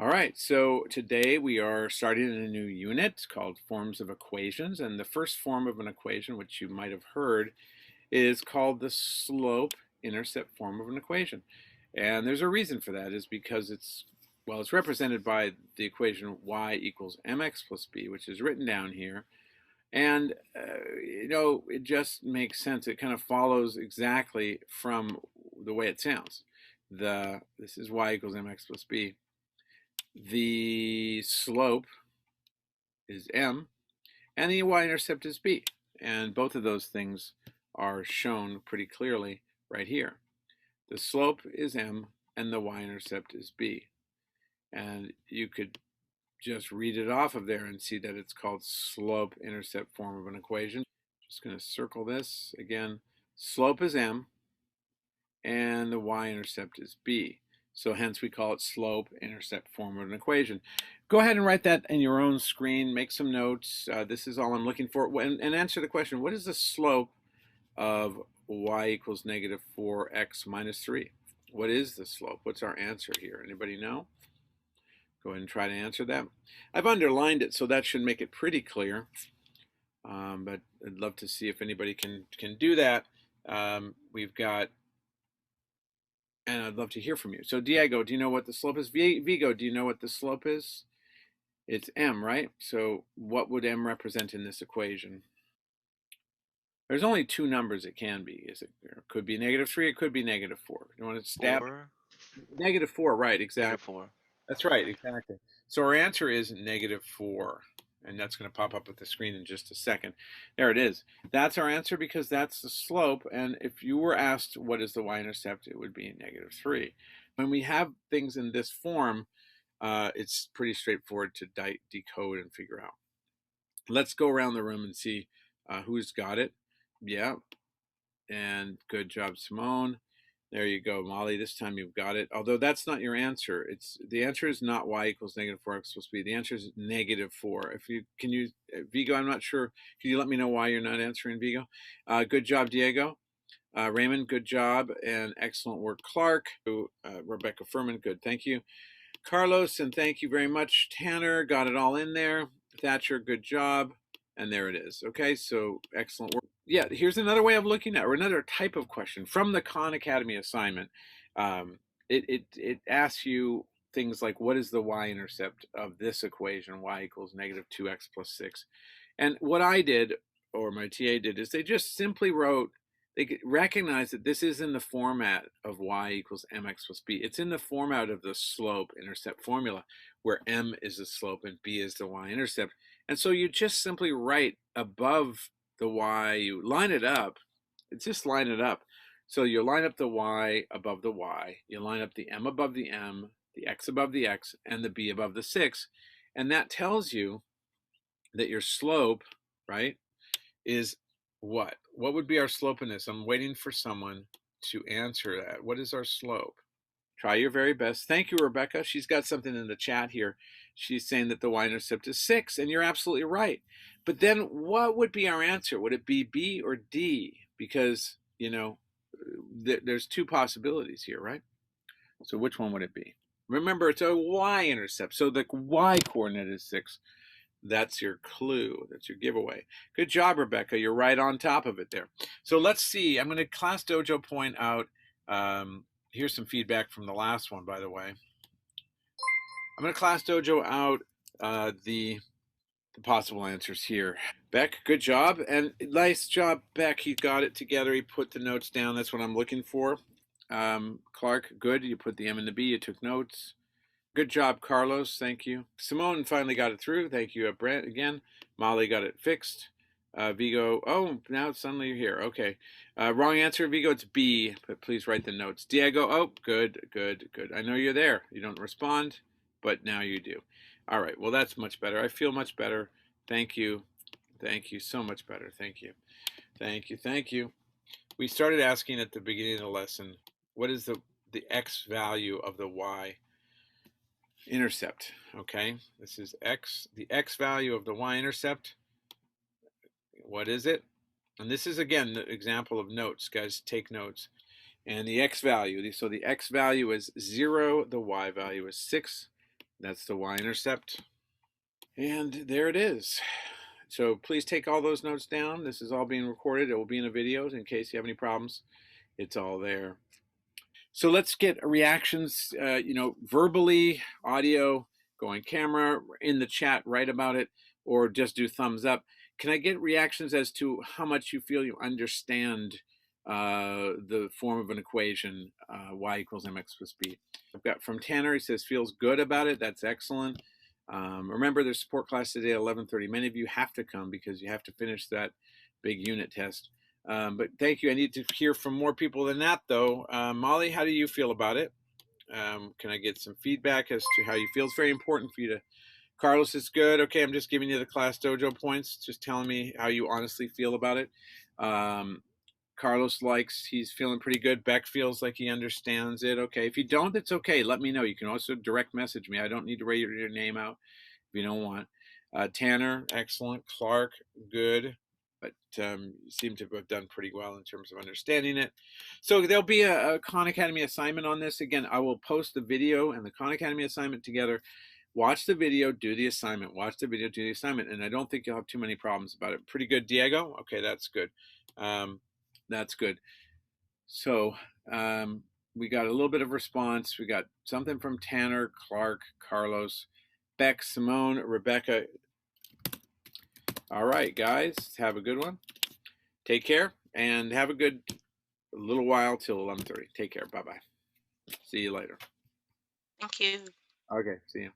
All right, so today we are starting a new unit called Forms of Equations. And the first form of an equation, which you might have heard, is called the slope-intercept form of an equation. And there's a reason for that, is because it's represented by the equation y equals mx plus b, which is written down here. And, it just makes sense. It kind of follows exactly from the way it sounds. This is y equals mx plus b. The slope is m, and the y-intercept is b. And both of those things are shown pretty clearly right here. The slope is m, and the y-intercept is b. And you could just read it off of there and see that it's called slope-intercept form of an equation. Just going to circle this again. Slope is m, and the y-intercept is b. So hence we call it slope-intercept form of an equation. Go ahead and write that in your own screen. Make some notes. This is all I'm looking for. And answer the question, what is the slope of y equals negative 4x minus 3? What is the slope? What's our answer here? Anybody know? Go ahead and try to answer that. I've underlined it, so that should make it pretty clear. But I'd love to see if anybody can do that. And I'd love to hear from you. So Diego, do you know what the slope is? Vigo, do you know what the slope is? It's m, right? So what would m represent in this equation? There's only two numbers it can be. It could be negative 3, it could be negative 4. You want to stab? 4, Negative 4, right, negative exactly. 4. That's right, exactly. So our answer is negative 4. And that's going to pop up at the screen in just a second. There it is. That's our answer because that's the slope. And if you were asked what is the y-intercept, it would be negative 3. When we have things in this form, it's pretty straightforward to decode and figure out. Let's go around the room and see who's got it. Yeah. And good job, Simone. There you go, Molly. This time you've got it. Although that's not your answer. The answer is not y equals negative 4x plus b. The answer is negative 4. Vigo, I'm not sure. Can you let me know why you're not answering, Vigo? Good job, Diego. Raymond, good job. And excellent work, Clark. Rebecca Furman, good. Thank you. Carlos, and thank you very much. Tanner, got it all in there. Thatcher, good job. And there it is. Okay, so excellent work. Yeah, here's another way of looking at, or another type of question from the Khan Academy assignment. It asks you things like, what is the y-intercept of this equation, y equals negative 2x plus 6? And what I did, or my TA did, is they just simply wrote, they recognize that this is in the format of y equals mx plus b. It's in the format of the slope-intercept formula, where m is the slope and b is the y-intercept. And so you just simply write above the y, you line it up, just line it up. So you line up the y above the y, you line up the m above the m, the x above the x, and the b above the 6. And that tells you that your slope, right, is what? What would be our slope in this? I'm waiting for someone to answer that. What is our slope? Try your very best. Thank you, Rebecca. She's got something in the chat here. She's saying that the y-intercept is 6, and you're absolutely right. But then what would be our answer? Would it be B or D? Because, there's two possibilities here, right? So which one would it be? Remember, it's a y-intercept. So the y-coordinate is 6. That's your clue. That's your giveaway. Good job, Rebecca. You're right on top of it there. So let's see. I'm going to Class Dojo point out. Here's some feedback from the last one, by the way. I'm going to Class Dojo out the possible answers here. Beck, good job. And nice job, Beck. He got it together. He put the notes down. That's what I'm looking for. Clark, good. You put the M and the B. You took notes. Good job, Carlos. Thank you. Simone finally got it through. Thank you, Brent, again. Molly got it fixed. Vigo, oh, now suddenly you're here. Okay. Wrong answer, Vigo. It's B, but please write the notes. Diego, oh, good. I know you're there. You don't respond, but now you do. All right. Well, that's much better. I feel much better. Thank you. Thank you. So much better. Thank you. Thank you. We started asking at the beginning of the lesson, what is the x value of the y intercept? Okay, this is x, the x value of the y-intercept. What is it? And this is, again, the example of notes. Guys, take notes. And the x value, so the x value is 0, the y value is 6. That's the Y-intercept. And there it is. So please take all those notes down. This is all being recorded. It will be in a video in case you have any problems. It's all there. So let's get reactions, verbally, audio, going camera, in the chat, write about it, or just do thumbs up. Can I get reactions as to how much you feel you understand the form of an equation, y equals mx plus b? I've got from Tanner, he says feels good about it. That's excellent. Remember, there's support class today at 11:30. Many of you have to come because you have to finish that big unit test. But thank you. I need to hear from more people than that, though. Molly, how do you feel about it? Can I get some feedback as to how you feel? It's very important for you to. Carlos, it's good. Okay, I'm just giving you the class dojo points. Just telling me how you honestly feel about it. Carlos likes, he's feeling pretty good. Beck feels like he understands it. Okay, if you don't, it's okay. Let me know. You can also direct message me. I don't need to write your name out if you don't want. Tanner, excellent. Clark, good. But you seem to have done pretty well in terms of understanding it. So there'll be a Khan Academy assignment on this. Again, I will post the video and the Khan Academy assignment together. Watch the video, do the assignment. Watch the video, do the assignment. And I don't think you'll have too many problems about it. Pretty good, Diego? Okay, that's good. That's good. So we got a little bit of response. We got something from Tanner, Clark, Carlos, Beck, Simone, Rebecca. All right, guys, have a good one. Take care and have a good little while till 11:30. Take care. Bye-bye. See you later. Thank you. Okay, see you.